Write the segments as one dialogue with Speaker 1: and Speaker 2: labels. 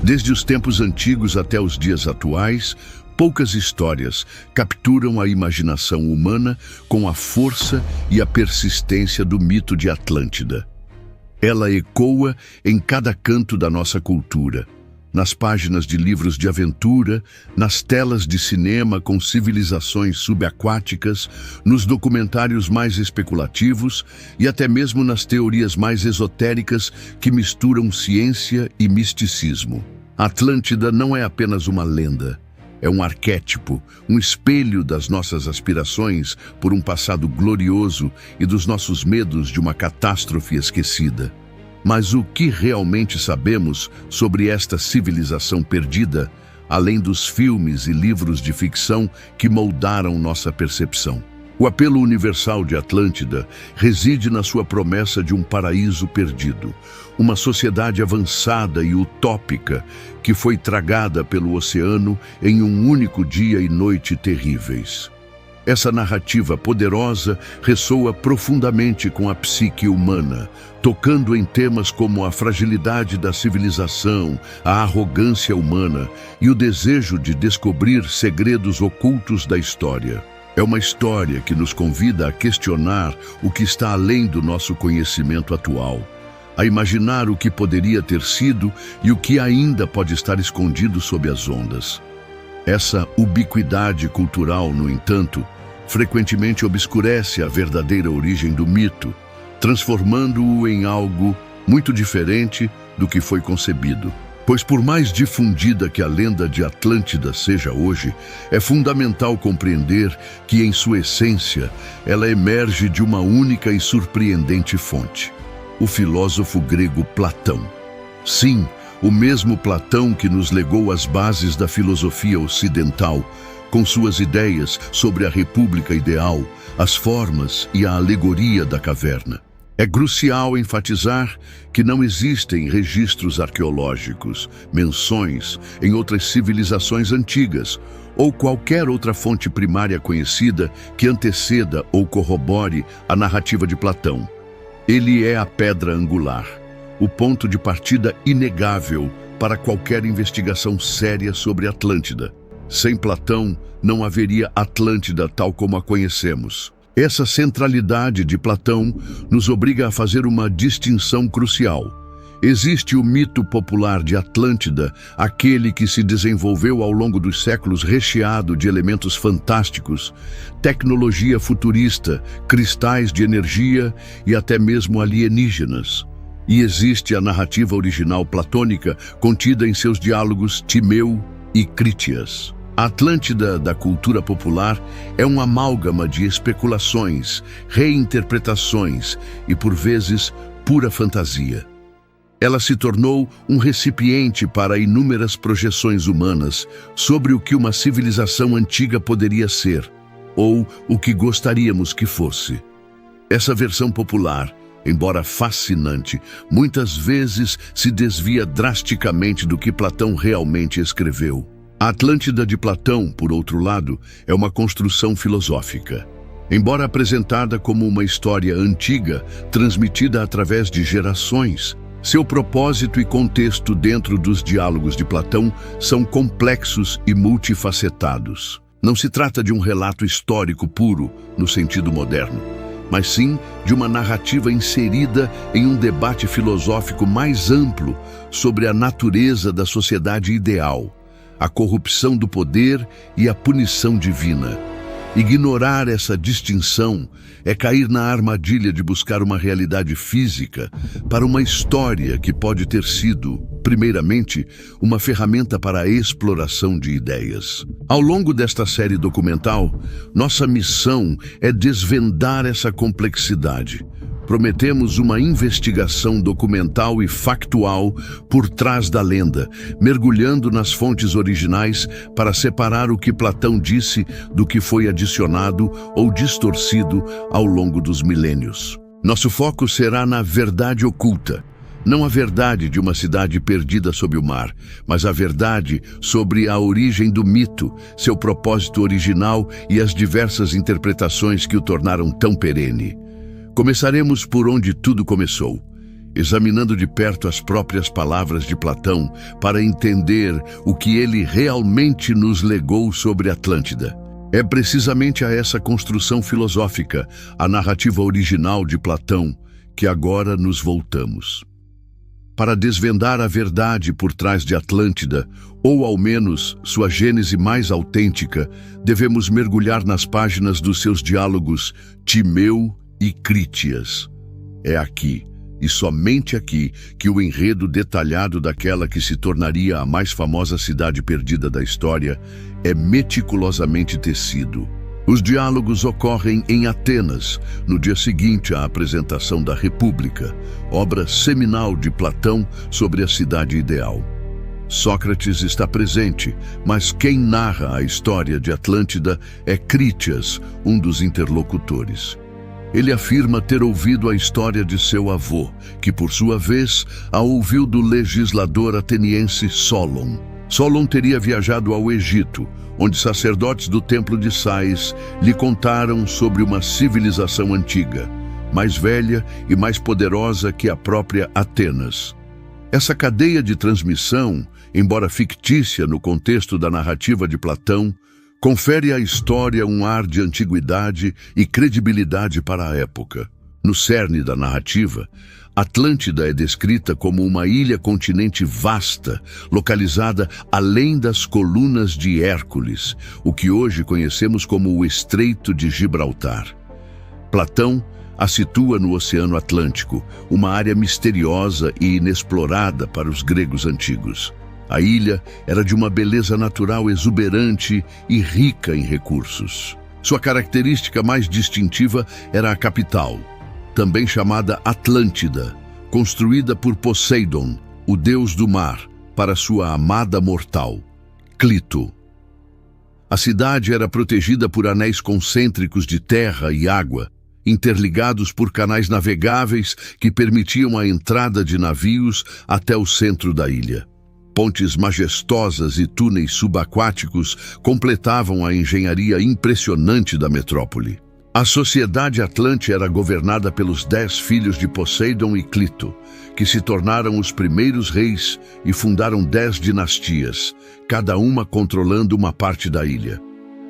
Speaker 1: Desde os tempos antigos até os dias atuais, poucas histórias capturam a imaginação humana com a força e a persistência do mito de Atlântida. Ela ecoa em cada canto da nossa cultura, nas páginas de livros de aventura, nas telas de cinema com civilizações subaquáticas, nos documentários mais especulativos e até mesmo nas teorias mais esotéricas que misturam ciência e misticismo. Atlântida não é apenas uma lenda. É um arquétipo, um espelho das nossas aspirações por um passado glorioso e dos nossos medos de uma catástrofe esquecida. Mas o que realmente sabemos sobre esta civilização perdida, além dos filmes e livros de ficção que moldaram nossa percepção? O apelo universal de Atlântida reside na sua promessa de um paraíso perdido, uma sociedade avançada e utópica que foi tragada pelo oceano em um único dia e noite terríveis. Essa narrativa poderosa ressoa profundamente com a psique humana, tocando em temas como a fragilidade da civilização, a arrogância humana e o desejo de descobrir segredos ocultos da história. É uma história que nos convida a questionar o que está além do nosso conhecimento atual, a imaginar o que poderia ter sido e o que ainda pode estar escondido sob as ondas. Essa ubiquidade cultural, no entanto, frequentemente obscurece a verdadeira origem do mito, transformando-o em algo muito diferente do que foi concebido. Pois por mais difundida que a lenda de Atlântida seja hoje, é fundamental compreender que, em sua essência, ela emerge de uma única e surpreendente fonte: o filósofo grego Platão. Sim, o mesmo Platão que nos legou as bases da filosofia ocidental, com suas ideias sobre a república ideal, as formas e a alegoria da caverna. É crucial enfatizar que não existem registros arqueológicos, menções em outras civilizações antigas ou qualquer outra fonte primária conhecida que anteceda ou corrobore a narrativa de Platão. Ele é a pedra angular, o ponto de partida inegável para qualquer investigação séria sobre Atlântida. Sem Platão, não haveria Atlântida tal como a conhecemos. Essa centralidade de Platão nos obriga a fazer uma distinção crucial. Existe o mito popular de Atlântida, aquele que se desenvolveu ao longo dos séculos recheado de elementos fantásticos, tecnologia futurista, cristais de energia e até mesmo alienígenas. E existe a narrativa original platônica contida em seus diálogos Timeu e Crítias. A Atlântida da cultura popular é um amálgama de especulações, reinterpretações e, por vezes, pura fantasia. Ela se tornou um recipiente para inúmeras projeções humanas sobre o que uma civilização antiga poderia ser, ou o que gostaríamos que fosse. Essa versão popular, embora fascinante, muitas vezes se desvia drasticamente do que Platão realmente escreveu. A Atlântida de Platão, por outro lado, é uma construção filosófica. Embora apresentada como uma história antiga, transmitida através de gerações, seu propósito e contexto dentro dos diálogos de Platão são complexos e multifacetados. Não se trata de um relato histórico puro, no sentido moderno, mas sim de uma narrativa inserida em um debate filosófico mais amplo sobre a natureza da sociedade ideal, a corrupção do poder e a punição divina. Ignorar essa distinção é cair na armadilha de buscar uma realidade física para uma história que pode ter sido, primeiramente, uma ferramenta para a exploração de ideias. Ao longo desta série documental, nossa missão é desvendar essa complexidade. Prometemos uma investigação documental e factual por trás da lenda, mergulhando nas fontes originais para separar o que Platão disse do que foi adicionado ou distorcido ao longo dos milênios. Nosso foco será na verdade oculta, não a verdade de uma cidade perdida sob o mar, mas a verdade sobre a origem do mito, seu propósito original e as diversas interpretações que o tornaram tão perene. Começaremos por onde tudo começou. examinando de perto as próprias palavras de Platão para entender o que ele realmente nos legou sobre Atlântida. É precisamente a essa construção filosófica, a narrativa original de Platão, que agora nos voltamos. Para desvendar a verdade por trás de Atlântida, ou ao menos sua gênese mais autêntica, devemos mergulhar nas páginas dos seus diálogos Timeu e Crítias. É aqui, e somente aqui, que o enredo detalhado daquela que se tornaria a mais famosa cidade perdida da história é meticulosamente tecido. Os diálogos ocorrem em Atenas, no dia seguinte à apresentação da República, obra seminal de Platão sobre a cidade ideal. Sócrates está presente, mas quem narra a história de Atlântida é Crítias, um dos interlocutores. Ele afirma ter ouvido a história de seu avô, que por sua vez a ouviu do legislador ateniense Solon. Solon teria viajado ao Egito, onde sacerdotes do templo de Sais lhe contaram sobre uma civilização antiga, mais velha e mais poderosa que a própria Atenas. Essa cadeia de transmissão, embora fictícia no contexto da narrativa de Platão, confere à história um ar de antiguidade e credibilidade para a época. No cerne da narrativa, Atlântida é descrita como uma ilha-continente vasta, localizada além das colunas de Hércules, o que hoje conhecemos como o Estreito de Gibraltar. Platão a situa no Oceano Atlântico, uma área misteriosa e inexplorada para os gregos antigos. A ilha era de uma beleza natural exuberante e rica em recursos. Sua característica mais distintiva era a capital, também chamada Atlântida, construída por Poseidon, o deus do mar, para sua amada mortal, Clito. A cidade era protegida por anéis concêntricos de terra e água, interligados por canais navegáveis que permitiam a entrada de navios até o centro da ilha. Pontes majestosas e túneis subaquáticos completavam a engenharia impressionante da metrópole. A sociedade atlante era governada pelos 10 filhos de Poseidon e Clito, que se tornaram os primeiros reis e fundaram 10 dinastias, cada uma controlando uma parte da ilha.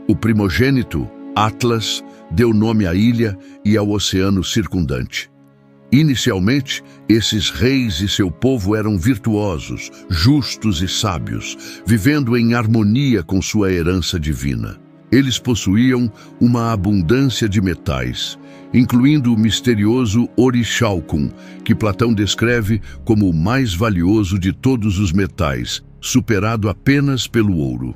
Speaker 1: O primogênito, Atlas, deu nome à ilha e ao oceano circundante. Inicialmente, esses reis e seu povo eram virtuosos, justos e sábios, vivendo em harmonia com sua herança divina. Eles possuíam uma abundância de metais, incluindo o misterioso Orichalcum, que Platão descreve como o mais valioso de todos os metais, superado apenas pelo ouro.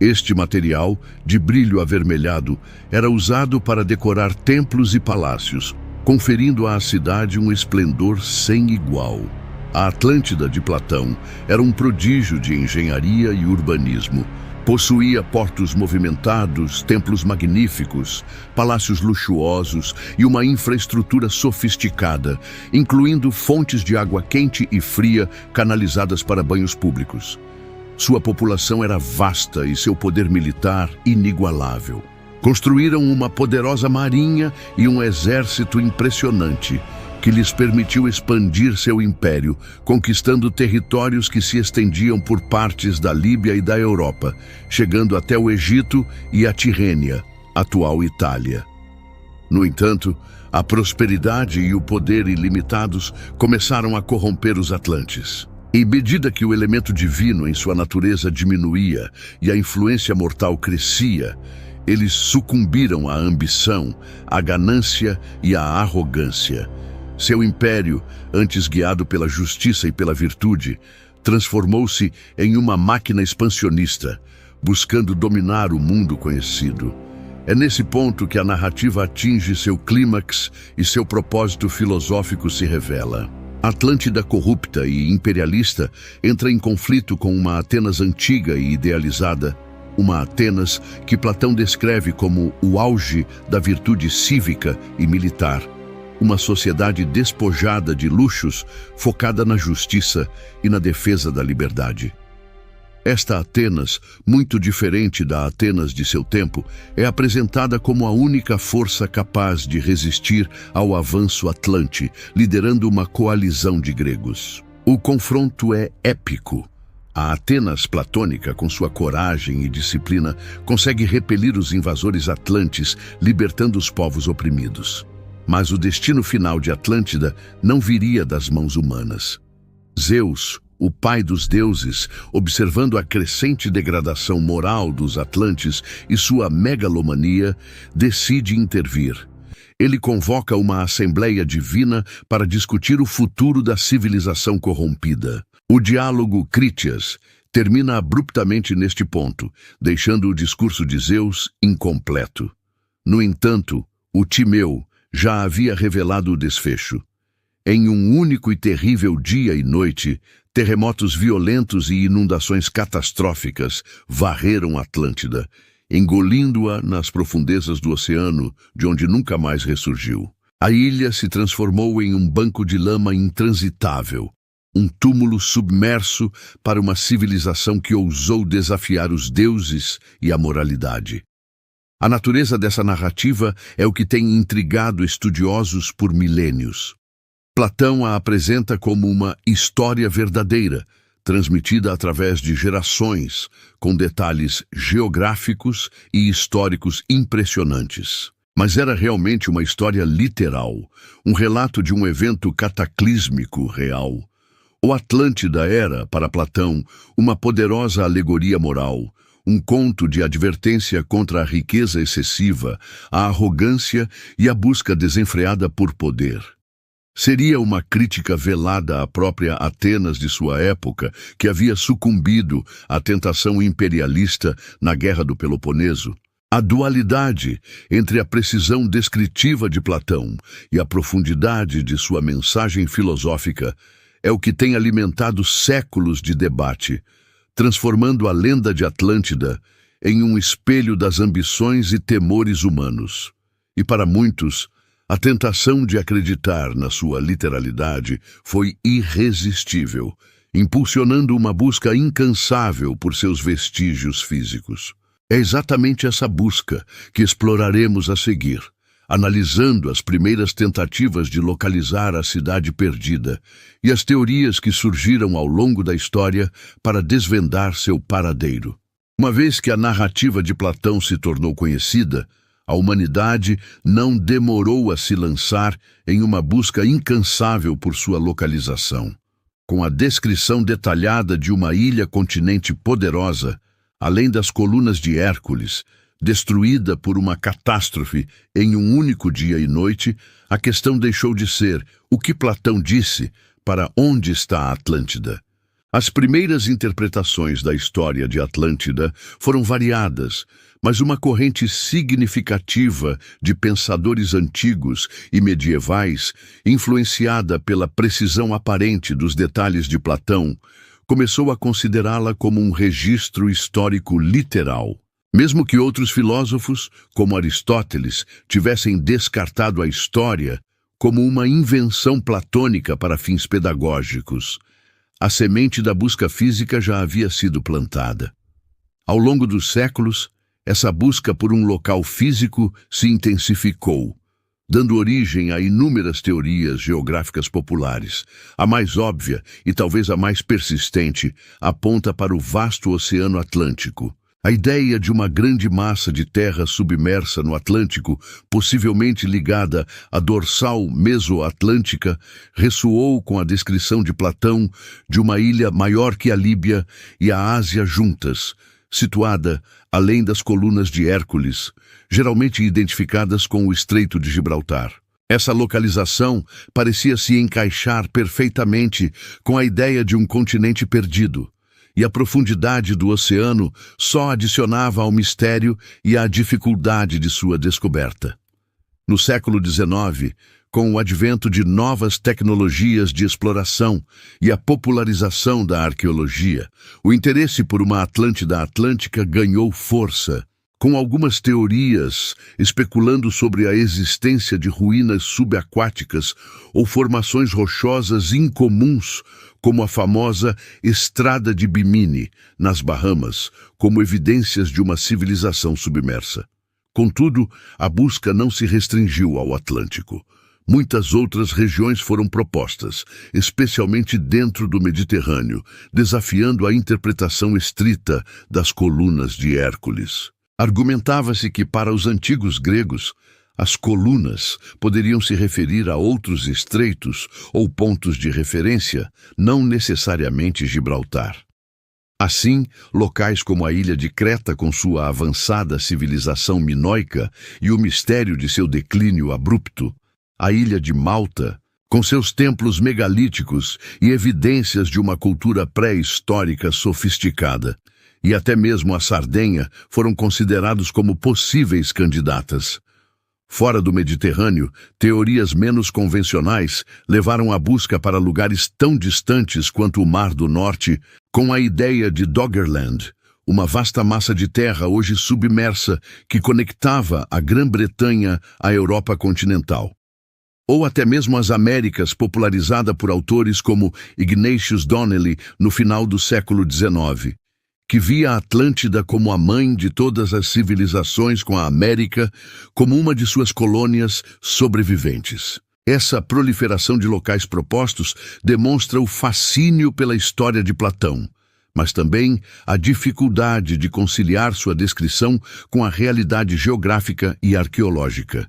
Speaker 1: Este material, de brilho avermelhado, era usado para decorar templos e palácios, conferindo à cidade um esplendor sem igual. A Atlântida de Platão era um prodígio de engenharia e urbanismo. Possuía portos movimentados, templos magníficos, palácios luxuosos e uma infraestrutura sofisticada, incluindo fontes de água quente e fria canalizadas para banhos públicos. Sua população era vasta e seu poder militar inigualável. Construíram uma poderosa marinha e um exército impressionante, que lhes permitiu expandir seu império, conquistando territórios que se estendiam por partes da Líbia e da Europa, chegando até o Egito e a Tirrênia, atual Itália. No entanto, a prosperidade e o poder ilimitados começaram a corromper os atlantes. Em medida que o elemento divino em sua natureza diminuía e a influência mortal crescia, eles sucumbiram à ambição, à ganância e à arrogância. Seu império, antes guiado pela justiça e pela virtude, transformou-se em uma máquina expansionista, buscando dominar o mundo conhecido. É nesse ponto que a narrativa atinge seu clímax e seu propósito filosófico se revela. A Atlântida corrupta e imperialista entra em conflito com uma Atenas antiga e idealizada, uma Atenas que Platão descreve como o auge da virtude cívica e militar, uma sociedade despojada de luxos, focada na justiça e na defesa da liberdade. Esta Atenas, muito diferente da Atenas de seu tempo, é apresentada como a única força capaz de resistir ao avanço atlante, liderando uma coalizão de gregos. O confronto é épico. A Atenas platônica, com sua coragem e disciplina, consegue repelir os invasores atlantes, libertando os povos oprimidos. Mas o destino final de Atlântida não viria das mãos humanas. Zeus, o pai dos deuses, observando a crescente degradação moral dos atlantes e sua megalomania, decide intervir. Ele convoca uma assembleia divina para discutir o futuro da civilização corrompida. O diálogo Crítias termina abruptamente neste ponto, deixando o discurso de Zeus incompleto. No entanto, o Timeu já havia revelado o desfecho. Em um único e terrível dia e noite, terremotos violentos e inundações catastróficas varreram Atlântida, engolindo-a nas profundezas do oceano, de onde nunca mais ressurgiu. A ilha se transformou em um banco de lama intransitável, um túmulo submerso para uma civilização que ousou desafiar os deuses e a moralidade. A natureza dessa narrativa é o que tem intrigado estudiosos por milênios. Platão a apresenta como uma história verdadeira, transmitida através de gerações, com detalhes geográficos e históricos impressionantes. Mas era realmente uma história literal, um relato de um evento cataclísmico real. O Atlântida era, para Platão, uma poderosa alegoria moral, um conto de advertência contra a riqueza excessiva, a arrogância e a busca desenfreada por poder. Seria uma crítica velada à própria Atenas de sua época, que havia sucumbido à tentação imperialista na Guerra do Peloponeso. A dualidade entre a precisão descritiva de Platão e a profundidade de sua mensagem filosófica é o que tem alimentado séculos de debate, transformando a lenda de Atlântida em um espelho das ambições e temores humanos. E para muitos, a tentação de acreditar na sua literalidade foi irresistível, impulsionando uma busca incansável por seus vestígios físicos. É exatamente essa busca que exploraremos a seguir, analisando as primeiras tentativas de localizar a cidade perdida e as teorias que surgiram ao longo da história para desvendar seu paradeiro. Uma vez que a narrativa de Platão se tornou conhecida, a humanidade não demorou a se lançar em uma busca incansável por sua localização. Com a descrição detalhada de uma ilha-continente poderosa, além das colunas de Hércules, destruída por uma catástrofe em um único dia e noite, a questão deixou de ser o que Platão disse para onde está a Atlântida. As primeiras interpretações da história de Atlântida foram variadas, mas uma corrente significativa de pensadores antigos e medievais, influenciada pela precisão aparente dos detalhes de Platão, começou a considerá-la como um registro histórico literal. Mesmo que outros filósofos, como Aristóteles, tivessem descartado a história como uma invenção platônica para fins pedagógicos, a semente da busca física já havia sido plantada. Ao longo dos séculos, essa busca por um local físico se intensificou, dando origem a inúmeras teorias geográficas populares. A mais óbvia, e talvez a mais persistente, aponta para o vasto Oceano Atlântico. A ideia de uma grande massa de terra submersa no Atlântico, possivelmente ligada à dorsal mesoatlântica, ressoou com a descrição de Platão de uma ilha maior que a Líbia e a Ásia juntas, situada além das colunas de Hércules, geralmente identificadas com o Estreito de Gibraltar. Essa localização parecia se encaixar perfeitamente com a ideia de um continente perdido, e a profundidade do oceano só adicionava ao mistério e à dificuldade de sua descoberta. No século XIX, com o advento de novas tecnologias de exploração e a popularização da arqueologia, o interesse por uma Atlântida atlântica ganhou força, com algumas teorias especulando sobre a existência de ruínas subaquáticas ou formações rochosas incomuns como a famosa Estrada de Bimini, nas Bahamas, como evidências de uma civilização submersa. Contudo, a busca não se restringiu ao Atlântico. Muitas outras regiões foram propostas, especialmente dentro do Mediterrâneo, desafiando a interpretação estrita das colunas de Hércules. Argumentava-se que, para os antigos gregos, as colunas poderiam se referir a outros estreitos ou pontos de referência, não necessariamente Gibraltar. Assim, locais como a ilha de Creta, com sua avançada civilização minoica e o mistério de seu declínio abrupto, a ilha de Malta, com seus templos megalíticos e evidências de uma cultura pré-histórica sofisticada, e até mesmo a Sardenha foram considerados como possíveis candidatas. Fora do Mediterrâneo, teorias menos convencionais levaram a busca para lugares tão distantes quanto o Mar do Norte, com a ideia de Doggerland, uma vasta massa de terra hoje submersa que conectava a Grã-Bretanha à Europa continental. Ou até mesmo as Américas, popularizada por autores como Ignatius Donnelly no final do século XIX, que via a Atlântida como a mãe de todas as civilizações, com a América como uma de suas colônias sobreviventes. Essa proliferação de locais propostos demonstra o fascínio pela história de Platão, mas também a dificuldade de conciliar sua descrição com a realidade geográfica e arqueológica.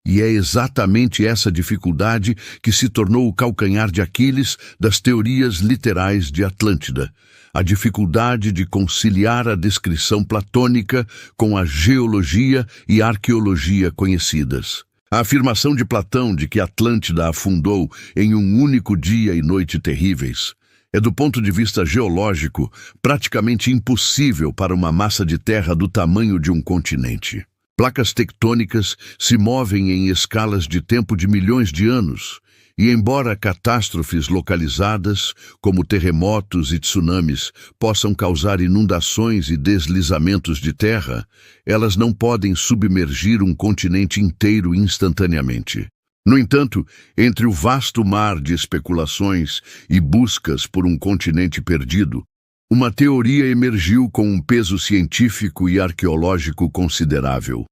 Speaker 1: E é exatamente essa dificuldade que se tornou o calcanhar de Aquiles das teorias literais de Atlântida, a dificuldade de conciliar a descrição platônica com a geologia e arqueologia conhecidas. A afirmação de Platão de que Atlântida afundou em um único dia e noite terríveis é, do ponto de vista geológico, praticamente impossível para uma massa de terra do tamanho de um continente. Placas tectônicas se movem em escalas de tempo de milhões de anos, e embora catástrofes localizadas, como terremotos e tsunamis, possam causar inundações e deslizamentos de terra, elas não podem submergir um continente inteiro instantaneamente. No entanto, entre o vasto mar de especulações e buscas por um continente perdido, uma teoria emergiu com um peso científico e arqueológico considerável,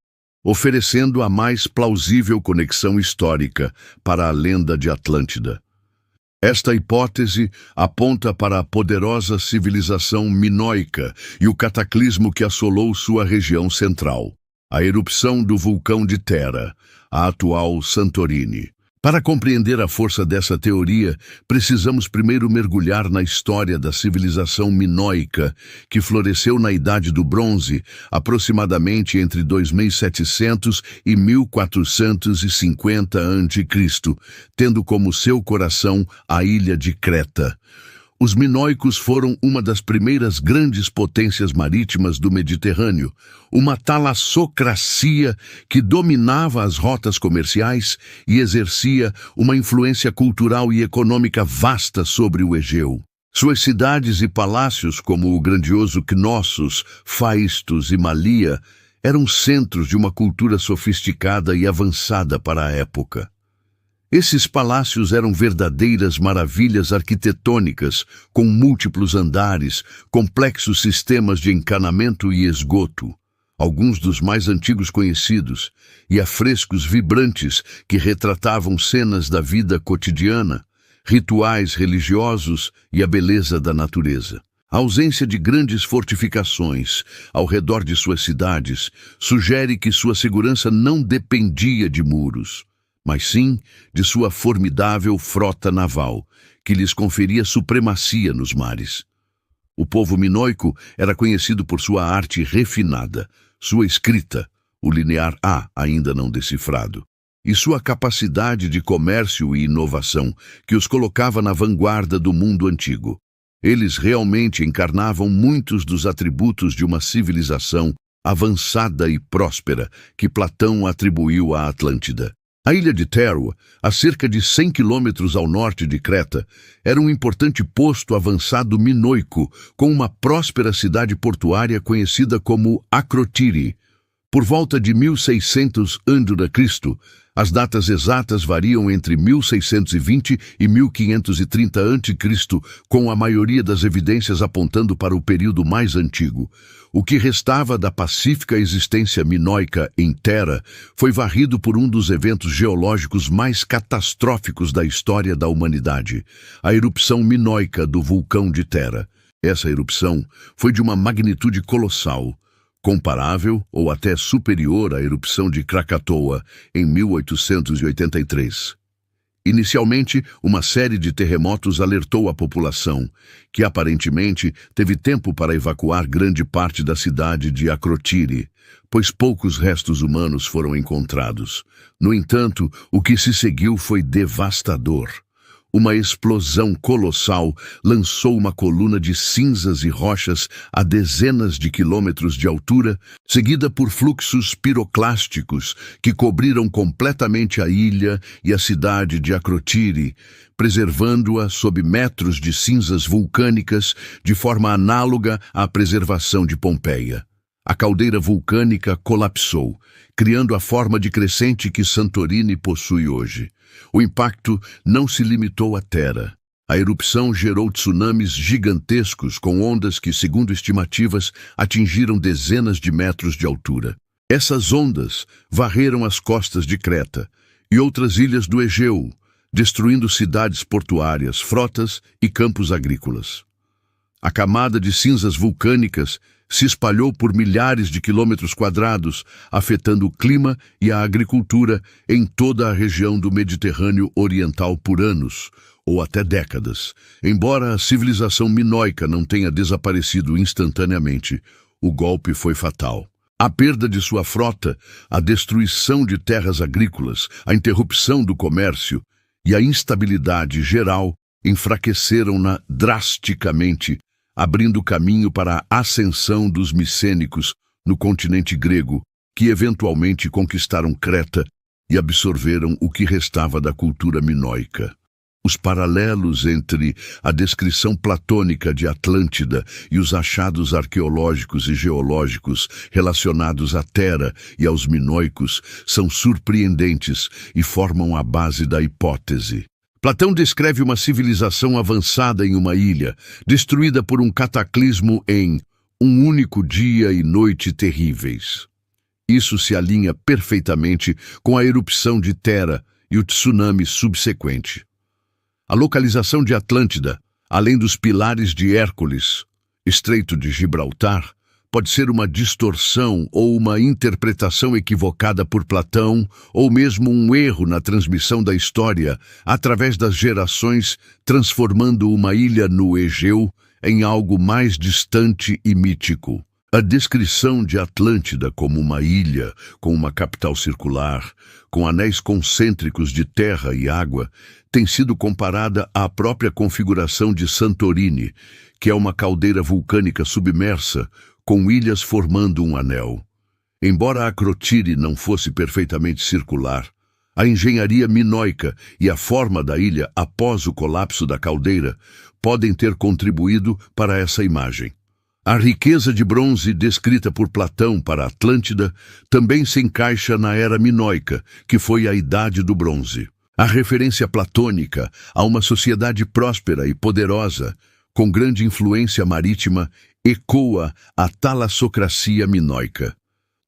Speaker 1: oferecendo a mais plausível conexão histórica para a lenda de Atlântida. Esta hipótese aponta para a poderosa civilização minoica e o cataclismo que assolou sua região central, a erupção do vulcão de Thera, a atual Santorini. Para compreender a força dessa teoria, precisamos primeiro mergulhar na história da civilização minoica, que floresceu na Idade do Bronze, aproximadamente entre 2700 e 1450 a.C., tendo como seu coração a ilha de Creta. Os minoicos foram uma das primeiras grandes potências marítimas do Mediterrâneo, uma talassocracia que dominava as rotas comerciais e exercia uma influência cultural e econômica vasta sobre o Egeu. Suas cidades e palácios, como o grandioso Knossos, Faistos e Malia, eram centros de uma cultura sofisticada e avançada para a época. Esses palácios eram verdadeiras maravilhas arquitetônicas, com múltiplos andares, complexos sistemas de encanamento e esgoto, alguns dos mais antigos conhecidos, e afrescos vibrantes que retratavam cenas da vida cotidiana, rituais religiosos e a beleza da natureza. A ausência de grandes fortificações ao redor de suas cidades sugere que sua segurança não dependia de muros, mas sim de sua formidável frota naval, que lhes conferia supremacia nos mares. O povo minoico era conhecido por sua arte refinada, sua escrita, o linear A ainda não decifrado, e sua capacidade de comércio e inovação, que os colocava na vanguarda do mundo antigo. Eles realmente encarnavam muitos dos atributos de uma civilização avançada e próspera que Platão atribuiu à Atlântida. A ilha de Thera, a cerca de 100 quilômetros ao norte de Creta, era um importante posto avançado minoico, com uma próspera cidade portuária conhecida como Akrotiri. Por volta de 1600 a.C., As datas exatas variam entre 1620 e 1530 a.C., com a maioria das evidências apontando para o período mais antigo. O que restava da pacífica existência minoica em Thera foi varrido por um dos eventos geológicos mais catastróficos da história da humanidade, a erupção minoica do vulcão de Thera. Essa erupção foi de uma magnitude colossal, comparável ou até superior à erupção de Krakatoa em 1883. Inicialmente, uma série de terremotos alertou a população, que aparentemente teve tempo para evacuar grande parte da cidade de Akrotiri, pois poucos restos humanos foram encontrados. No entanto, o que se seguiu foi devastador. Uma explosão colossal lançou uma coluna de cinzas e rochas a dezenas de quilômetros de altura, seguida por fluxos piroclásticos que cobriram completamente a ilha e a cidade de Akrotiri, preservando-a sob metros de cinzas vulcânicas de forma análoga à preservação de Pompeia. A caldeira vulcânica colapsou, criando a forma de crescente que Santorini possui hoje. O impacto não se limitou a Thera. A erupção gerou tsunamis gigantescos com ondas que, segundo estimativas, atingiram dezenas de metros de altura. Essas ondas varreram as costas de Creta e outras ilhas do Egeu, destruindo cidades portuárias, frotas e campos agrícolas. A camada de cinzas vulcânicas se espalhou por milhares de quilômetros quadrados, afetando o clima e a agricultura em toda a região do Mediterrâneo Oriental por anos, ou até décadas. Embora a civilização minoica não tenha desaparecido instantaneamente, o golpe foi fatal. A perda de sua frota, a destruição de terras agrícolas, a interrupção do comércio e a instabilidade geral enfraqueceram-na drasticamente, abrindo caminho para a ascensão dos micênicos no continente grego, que eventualmente conquistaram Creta e absorveram o que restava da cultura minoica. Os paralelos entre a descrição platônica de Atlântida e os achados arqueológicos e geológicos relacionados a Thera e aos minoicos são surpreendentes e formam a base da hipótese. Platão descreve uma civilização avançada em uma ilha, destruída por um cataclismo em um único dia e noite terríveis. Isso se alinha perfeitamente com a erupção de Thera e o tsunami subsequente. A localização de Atlântida, além dos pilares de Hércules, Estreito de Gibraltar, pode ser uma distorção ou uma interpretação equivocada por Platão, ou mesmo um erro na transmissão da história através das gerações, transformando uma ilha no Egeu em algo mais distante e mítico. A descrição de Atlântida como uma ilha, com uma capital circular, com anéis concêntricos de terra e água, tem sido comparada à própria configuração de Santorini, que é uma caldeira vulcânica submersa, com ilhas formando um anel. Embora Akrotiri não fosse perfeitamente circular, a engenharia minoica e a forma da ilha após o colapso da caldeira podem ter contribuído para essa imagem. A riqueza de bronze descrita por Platão para Atlântida também se encaixa na era minoica, que foi a Idade do Bronze. A referência platônica a uma sociedade próspera e poderosa, com grande influência marítima, ecoa a talassocracia minoica.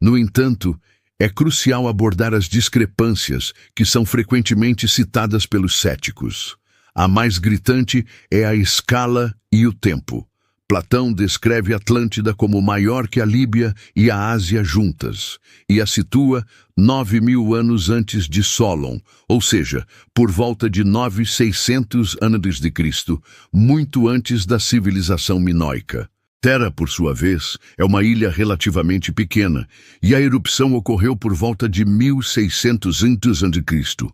Speaker 1: No entanto, é crucial abordar as discrepâncias que são frequentemente citadas pelos céticos. A mais gritante é a escala e o tempo. Platão descreve Atlântida como maior que a Líbia e a Ásia juntas, e a situa 9.000 anos antes de Solon, ou seja, por volta de 9.600 a.C., muito antes da civilização minoica. Thera, por sua vez, é uma ilha relativamente pequena, e a erupção ocorreu por volta de 1.600 a.C.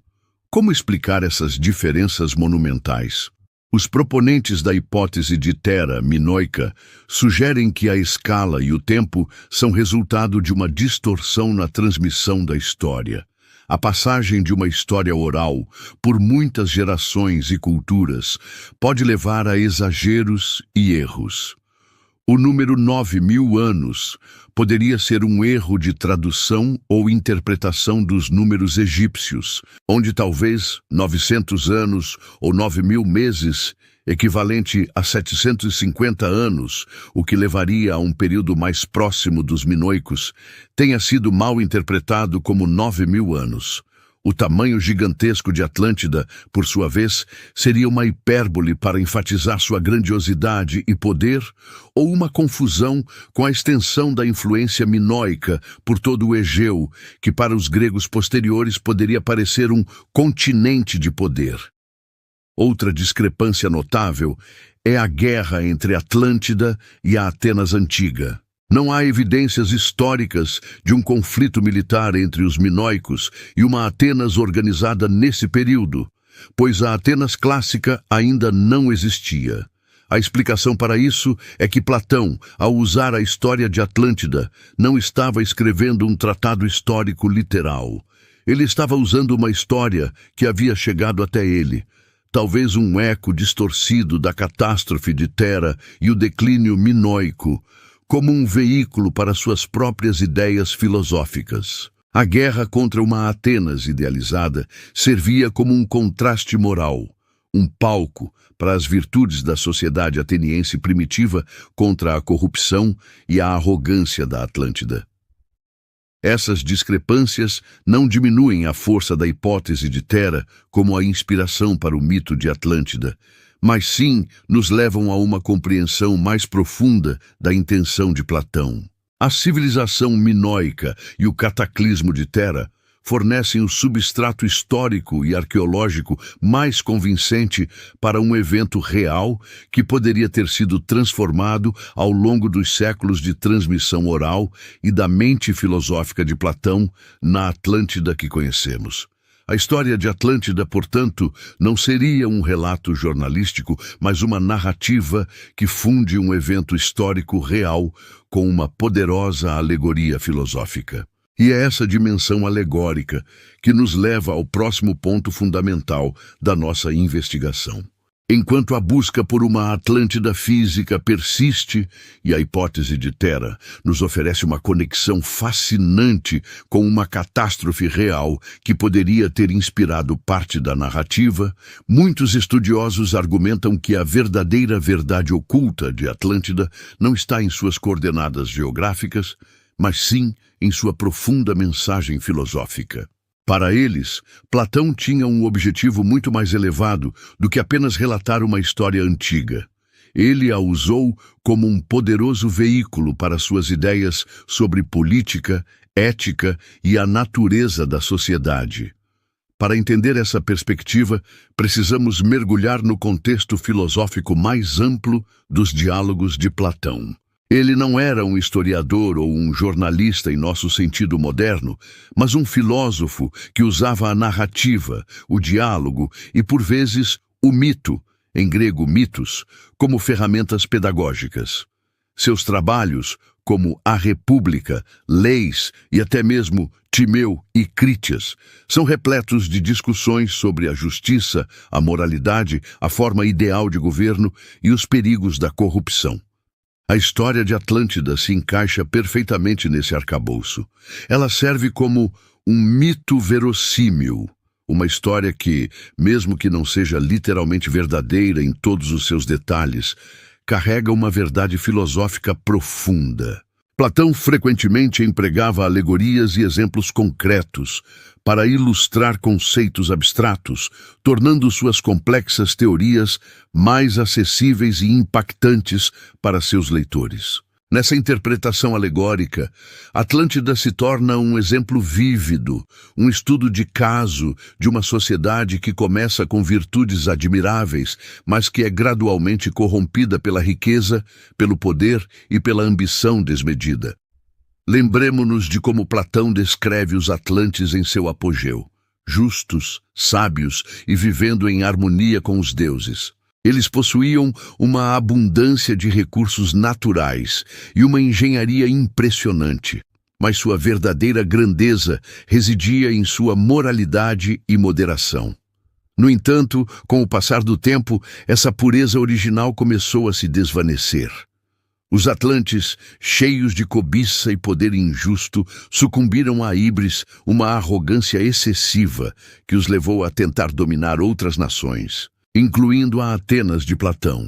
Speaker 1: Como explicar essas diferenças monumentais? Os proponentes da hipótese de Thera minoica sugerem que a escala e o tempo são resultado de uma distorção na transmissão da história. A passagem de uma história oral por muitas gerações e culturas pode levar a exageros e erros. O número 9.000 anos poderia ser um erro de tradução ou interpretação dos números egípcios, onde talvez 900 anos ou 9.000 meses, equivalente a 750 anos, o que levaria a um período mais próximo dos minoicos, tenha sido mal interpretado como 9.000 anos. O tamanho gigantesco de Atlântida, por sua vez, seria uma hipérbole para enfatizar sua grandiosidade e poder, ou uma confusão com a extensão da influência minoica por todo o Egeu, que para os gregos posteriores poderia parecer um continente de poder. Outra discrepância notável é a guerra entre Atlântida e a Atenas antiga. Não há evidências históricas de um conflito militar entre os minoicos e uma Atenas organizada nesse período, pois a Atenas clássica ainda não existia. A explicação para isso é que Platão, ao usar a história de Atlântida, não estava escrevendo um tratado histórico literal. Ele estava usando uma história que havia chegado até ele, talvez um eco distorcido da catástrofe de Tera e o declínio minoico, como um veículo para suas próprias ideias filosóficas. A guerra contra uma Atenas idealizada servia como um contraste moral, um palco para as virtudes da sociedade ateniense primitiva contra a corrupção e a arrogância da Atlântida. Essas discrepâncias não diminuem a força da hipótese de Tera como a inspiração para o mito de Atlântida, mas sim nos levam a uma compreensão mais profunda da intenção de Platão. A civilização minoica e o cataclismo de Tera fornecem o substrato histórico e arqueológico mais convincente para um evento real que poderia ter sido transformado ao longo dos séculos de transmissão oral e da mente filosófica de Platão na Atlântida que conhecemos. A história de Atlântida, portanto, não seria um relato jornalístico, mas uma narrativa que funde um evento histórico real com uma poderosa alegoria filosófica. E é essa dimensão alegórica que nos leva ao próximo ponto fundamental da nossa investigação. Enquanto a busca por uma Atlântida física persiste e a hipótese de Tera nos oferece uma conexão fascinante com uma catástrofe real que poderia ter inspirado parte da narrativa, muitos estudiosos argumentam que a verdadeira verdade oculta de Atlântida não está em suas coordenadas geográficas, mas sim em sua profunda mensagem filosófica. Para eles, Platão tinha um objetivo muito mais elevado do que apenas relatar uma história antiga. Ele a usou como um poderoso veículo para suas ideias sobre política, ética e a natureza da sociedade. Para entender essa perspectiva, precisamos mergulhar no contexto filosófico mais amplo dos diálogos de Platão. Ele não era um historiador ou um jornalista em nosso sentido moderno, mas um filósofo que usava a narrativa, o diálogo e, por vezes, o mito, em grego mitos, como ferramentas pedagógicas. Seus trabalhos, como A República, Leis e até mesmo Timeu e Crítias, são repletos de discussões sobre a justiça, a moralidade, a forma ideal de governo e os perigos da corrupção. A história de Atlântida se encaixa perfeitamente nesse arcabouço. Ela serve como um mito verossímil, uma história que, mesmo que não seja literalmente verdadeira em todos os seus detalhes, carrega uma verdade filosófica profunda. Platão frequentemente empregava alegorias e exemplos concretos para ilustrar conceitos abstratos, tornando suas complexas teorias mais acessíveis e impactantes para seus leitores. Nessa interpretação alegórica, Atlântida se torna um exemplo vívido, um estudo de caso de uma sociedade que começa com virtudes admiráveis, mas que é gradualmente corrompida pela riqueza, pelo poder e pela ambição desmedida. Lembremo-nos de como Platão descreve os atlantes em seu apogeu, justos, sábios e vivendo em harmonia com os deuses. Eles possuíam uma abundância de recursos naturais e uma engenharia impressionante, mas sua verdadeira grandeza residia em sua moralidade e moderação. No entanto, com o passar do tempo, essa pureza original começou a se desvanecer. Os atlantes, cheios de cobiça e poder injusto, sucumbiram à híbris, uma arrogância excessiva que os levou a tentar dominar outras nações, incluindo a Atenas de Platão,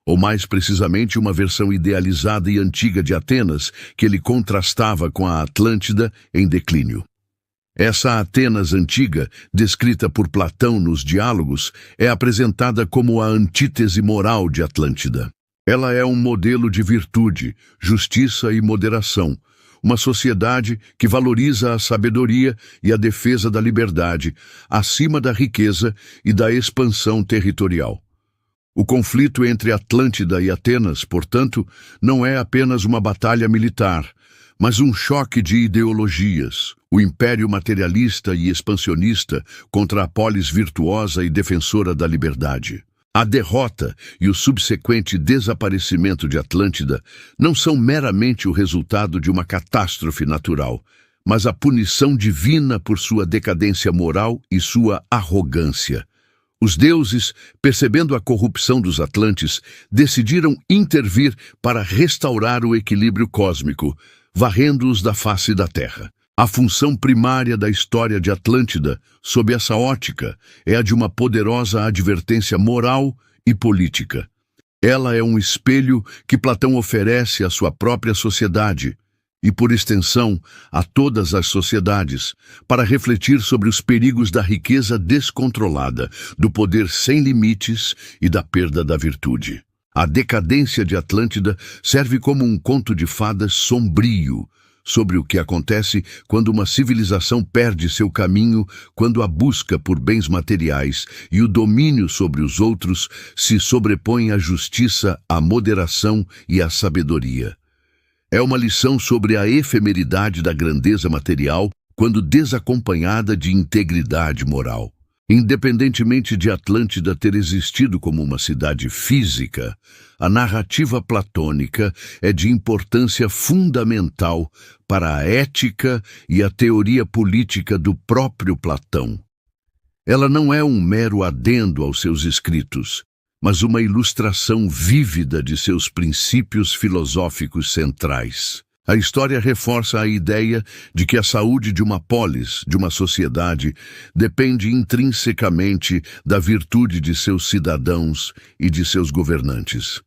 Speaker 1: ou mais precisamente uma versão idealizada e antiga de Atenas que ele contrastava com a Atlântida em declínio. Essa Atenas antiga, descrita por Platão nos diálogos, é apresentada como a antítese moral de Atlântida. Ela é um modelo de virtude, justiça e moderação, uma sociedade que valoriza a sabedoria e a defesa da liberdade, acima da riqueza e da expansão territorial. O conflito entre Atlântida e Atenas, portanto, não é apenas uma batalha militar, mas um choque de ideologias, o império materialista e expansionista contra a polis virtuosa e defensora da liberdade. A derrota e o subsequente desaparecimento de Atlântida não são meramente o resultado de uma catástrofe natural, mas a punição divina por sua decadência moral e sua arrogância. Os deuses, percebendo a corrupção dos atlantes, decidiram intervir para restaurar o equilíbrio cósmico, varrendo-os da face da Terra. A função primária da história de Atlântida, sob essa ótica, é a de uma poderosa advertência moral e política. Ela é um espelho que Platão oferece à sua própria sociedade e, por extensão, a todas as sociedades, para refletir sobre os perigos da riqueza descontrolada, do poder sem limites e da perda da virtude. A decadência de Atlântida serve como um conto de fadas sombrio sobre o que acontece quando uma civilização perde seu caminho, quando a busca por bens materiais e o domínio sobre os outros se sobrepõem à justiça, à moderação e à sabedoria. É uma lição sobre a efemeridade da grandeza material quando desacompanhada de integridade moral. Independentemente de Atlântida ter existido como uma cidade física, a narrativa platônica é de importância fundamental para a ética e a teoria política do próprio Platão. Ela não é um mero adendo aos seus escritos, mas uma ilustração vívida de seus princípios filosóficos centrais. A história reforça a ideia de que a saúde de uma polis, de uma sociedade, depende intrinsecamente da virtude de seus cidadãos e de seus governantes.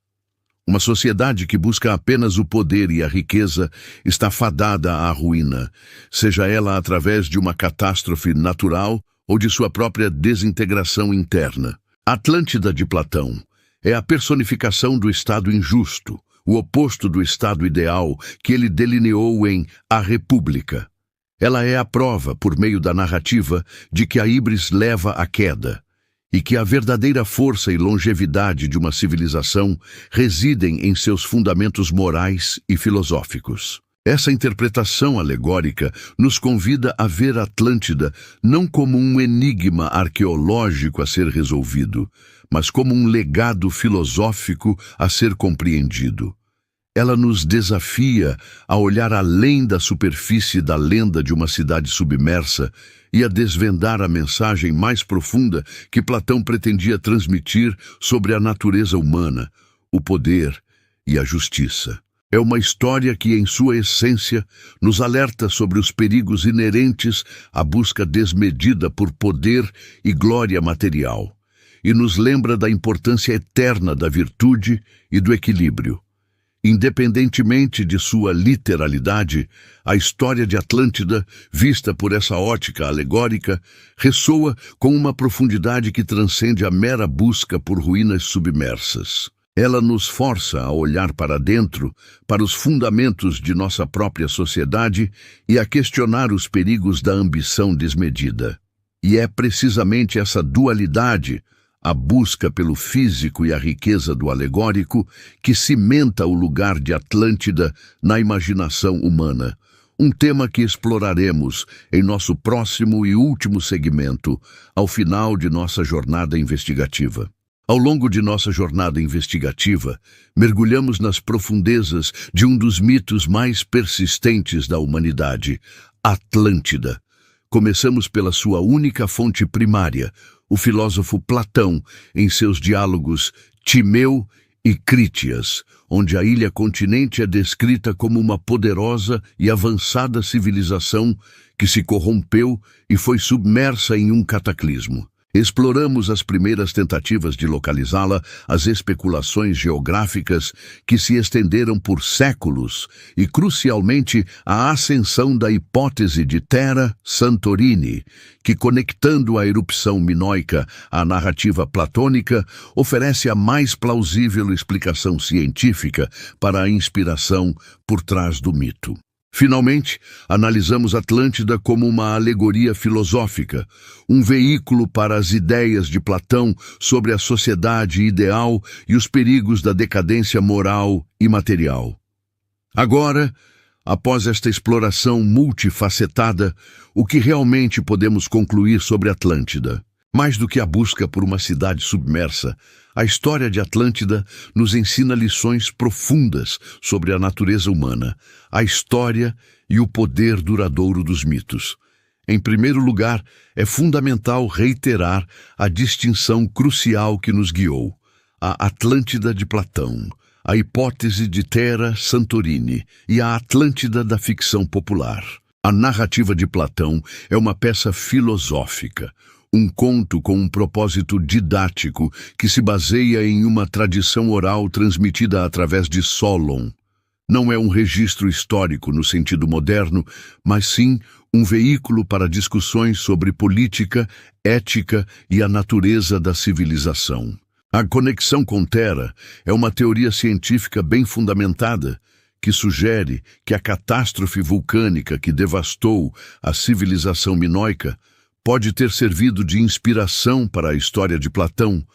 Speaker 1: Uma sociedade que busca apenas o poder e a riqueza está fadada à ruína, seja ela através de uma catástrofe natural ou de sua própria desintegração interna. Atlântida de Platão é a personificação do Estado injusto, o oposto do estado ideal que ele delineou em A República. Ela é a prova, por meio da narrativa, de que a híbris leva à queda e que a verdadeira força e longevidade de uma civilização residem em seus fundamentos morais e filosóficos. Essa interpretação alegórica nos convida a ver Atlântida não como um enigma arqueológico a ser resolvido, mas como um legado filosófico a ser compreendido. Ela nos desafia a olhar além da superfície da lenda de uma cidade submersa e a desvendar a mensagem mais profunda que Platão pretendia transmitir sobre a natureza humana, o poder e a justiça. É uma história que, em sua essência, nos alerta sobre os perigos inerentes à busca desmedida por poder e glória material, e nos lembra da importância eterna da virtude e do equilíbrio. Independentemente de sua literalidade, a história de Atlântida, vista por essa ótica alegórica, ressoa com uma profundidade que transcende a mera busca por ruínas submersas. Ela nos força a olhar para dentro, para os fundamentos de nossa própria sociedade e a questionar os perigos da ambição desmedida. E é precisamente essa dualidade, a busca pelo físico e a riqueza do alegórico, que cimenta o lugar de Atlântida na imaginação humana. Um tema que exploraremos em nosso próximo e último segmento, ao final de nossa jornada investigativa. Ao longo de nossa jornada investigativa, mergulhamos nas profundezas de um dos mitos mais persistentes da humanidade, Atlântida. Começamos pela sua única fonte primária, o filósofo Platão, em seus diálogos Timeu e Crítias, onde a ilha-continente é descrita como uma poderosa e avançada civilização que se corrompeu e foi submersa em um cataclismo. Exploramos as primeiras tentativas de localizá-la, as especulações geográficas que se estenderam por séculos e, crucialmente, a ascensão da hipótese de Terra Santorini, que, conectando a erupção minoica à narrativa platônica, oferece a mais plausível explicação científica para a inspiração por trás do mito. Finalmente, analisamos Atlântida como uma alegoria filosófica, um veículo para as ideias de Platão sobre a sociedade ideal e os perigos da decadência moral e material. Agora, após esta exploração multifacetada, o que realmente podemos concluir sobre Atlântida? Mais do que a busca por uma cidade submersa, a história de Atlântida nos ensina lições profundas sobre a natureza humana, a história e o poder duradouro dos mitos. Em primeiro lugar, é fundamental reiterar a distinção crucial que nos guiou: a Atlântida de Platão, a hipótese de Terra Santorini e a Atlântida da ficção popular. A narrativa de Platão é uma peça filosófica, um conto com um propósito didático que se baseia em uma tradição oral transmitida através de Solon. Não é um registro histórico no sentido moderno, mas sim um veículo para discussões sobre política, ética e a natureza da civilização. A conexão com Terra é uma teoria científica bem fundamentada, que sugere que a catástrofe vulcânica que devastou a civilização minoica pode ter servido de inspiração para a história de Platão,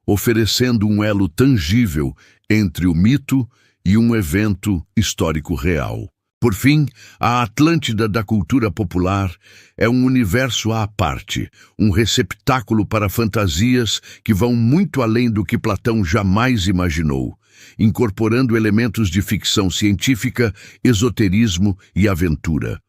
Speaker 1: oferecendo um elo tangível entre o mito e um evento histórico real. Por fim, a Atlântida da cultura popular é um universo à parte, um receptáculo para fantasias que vão muito além do que Platão jamais imaginou, incorporando elementos de ficção científica, esoterismo e aventura.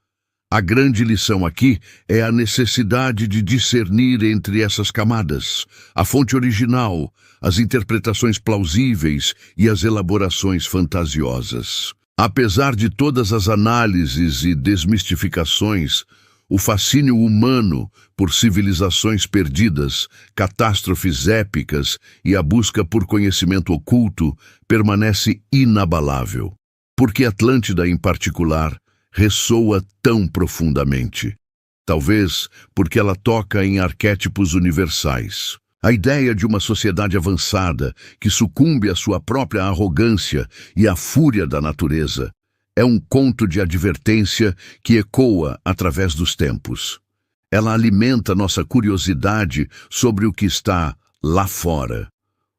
Speaker 1: A grande lição aqui é a necessidade de discernir entre essas camadas, a fonte original, as interpretações plausíveis e as elaborações fantasiosas. Apesar de todas as análises e desmistificações, o fascínio humano por civilizações perdidas, catástrofes épicas e a busca por conhecimento oculto permanece inabalável. Porque Atlântida, em particular, ressoa tão profundamente? Talvez porque ela toca em arquétipos universais. A ideia de uma sociedade avançada que sucumbe à sua própria arrogância e à fúria da natureza é um conto de advertência que ecoa através dos tempos. Ela alimenta nossa curiosidade sobre o que está lá fora,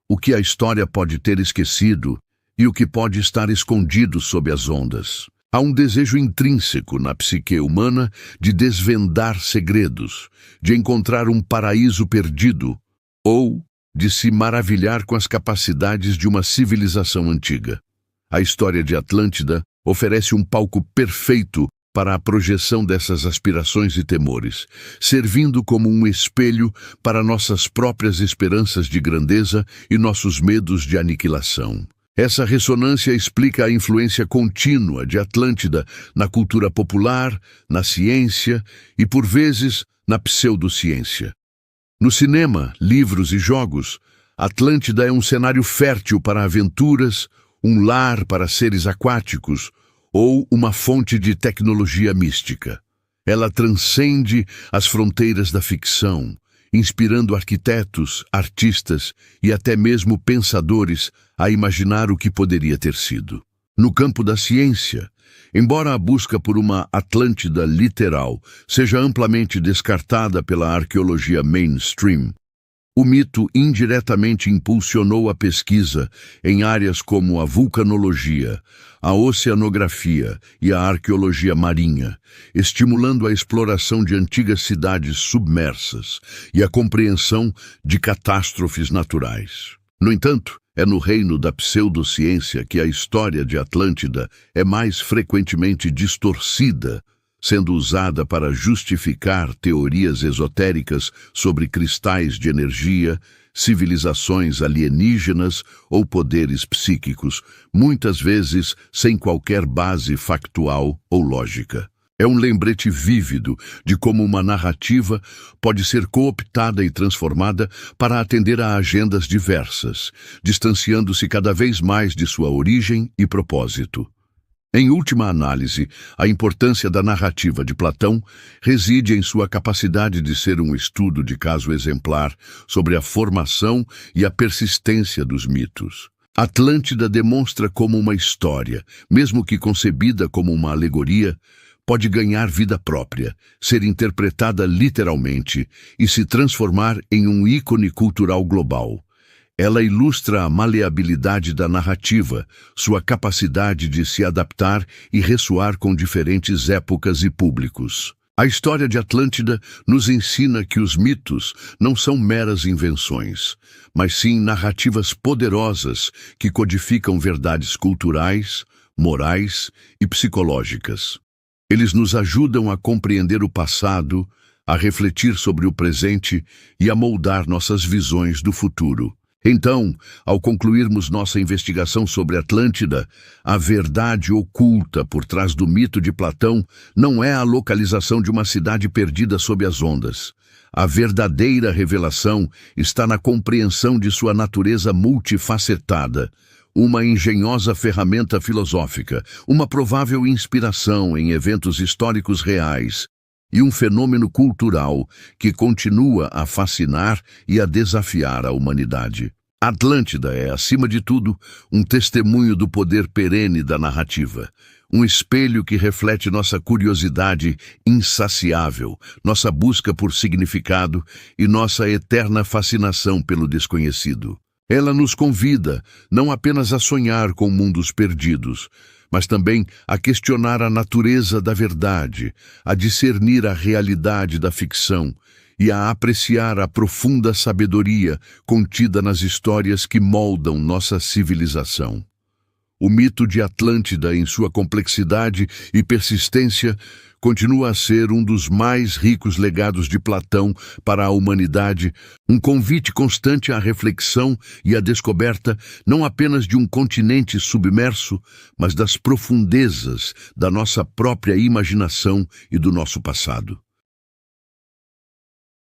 Speaker 1: o que a história pode ter esquecido e o que pode estar escondido sob as ondas. Há um desejo intrínseco na psique humana de desvendar segredos, de encontrar um paraíso perdido ou de se maravilhar com as capacidades de uma civilização antiga. A história de Atlântida oferece um palco perfeito para a projeção dessas aspirações e temores, servindo como um espelho para nossas próprias esperanças de grandeza e nossos medos de aniquilação. Essa ressonância explica a influência contínua de Atlântida na cultura popular, na ciência e, por vezes, na pseudociência. No cinema, livros e jogos, Atlântida é um cenário fértil para aventuras, um lar para seres aquáticos ou uma fonte de tecnologia mística. Ela transcende as fronteiras da ficção, inspirando arquitetos, artistas e até mesmo pensadores a imaginar o que poderia ter sido. No campo da ciência, embora a busca por uma Atlântida literal seja amplamente descartada pela arqueologia mainstream, o mito indiretamente impulsionou a pesquisa em áreas como a vulcanologia, a oceanografia e a arqueologia marinha, estimulando a exploração de antigas cidades submersas e a compreensão de catástrofes naturais. No entanto, é no reino da pseudociência que a história de Atlântida é mais frequentemente distorcida, sendo usada para justificar teorias esotéricas sobre cristais de energia, civilizações alienígenas ou poderes psíquicos, muitas vezes sem qualquer base factual ou lógica. É um lembrete vívido de como uma narrativa pode ser cooptada e transformada para atender a agendas diversas, distanciando-se cada vez mais de sua origem e propósito. Em última análise, a importância da narrativa de Platão reside em sua capacidade de ser um estudo de caso exemplar sobre a formação e a persistência dos mitos. Atlântida demonstra como uma história, mesmo que concebida como uma alegoria, pode ganhar vida própria, ser interpretada literalmente e se transformar em um ícone cultural global. Ela ilustra a maleabilidade da narrativa, sua capacidade de se adaptar e ressoar com diferentes épocas e públicos. A história de Atlântida nos ensina que os mitos não são meras invenções, mas sim narrativas poderosas que codificam verdades culturais, morais e psicológicas. Eles nos ajudam a compreender o passado, a refletir sobre o presente e a moldar nossas visões do futuro. Então, ao concluirmos nossa investigação sobre Atlântida, a verdade oculta por trás do mito de Platão não é a localização de uma cidade perdida sob as ondas. A verdadeira revelação está na compreensão de sua natureza multifacetada, uma engenhosa ferramenta filosófica, uma provável inspiração em eventos históricos reais e um fenômeno cultural que continua a fascinar e a desafiar a humanidade. Atlântida é, acima de tudo, um testemunho do poder perene da narrativa, um espelho que reflete nossa curiosidade insaciável, nossa busca por significado e nossa eterna fascinação pelo desconhecido. Ela nos convida não apenas a sonhar com mundos perdidos, mas também a questionar a natureza da verdade, a discernir a realidade da ficção e a apreciar a profunda sabedoria contida nas histórias que moldam nossa civilização. O mito de Atlântida, em sua complexidade e persistência, continua a ser um dos mais ricos legados de Platão para a humanidade, um convite constante à reflexão e à descoberta não apenas de um continente submerso, mas das profundezas da nossa própria imaginação e do nosso passado.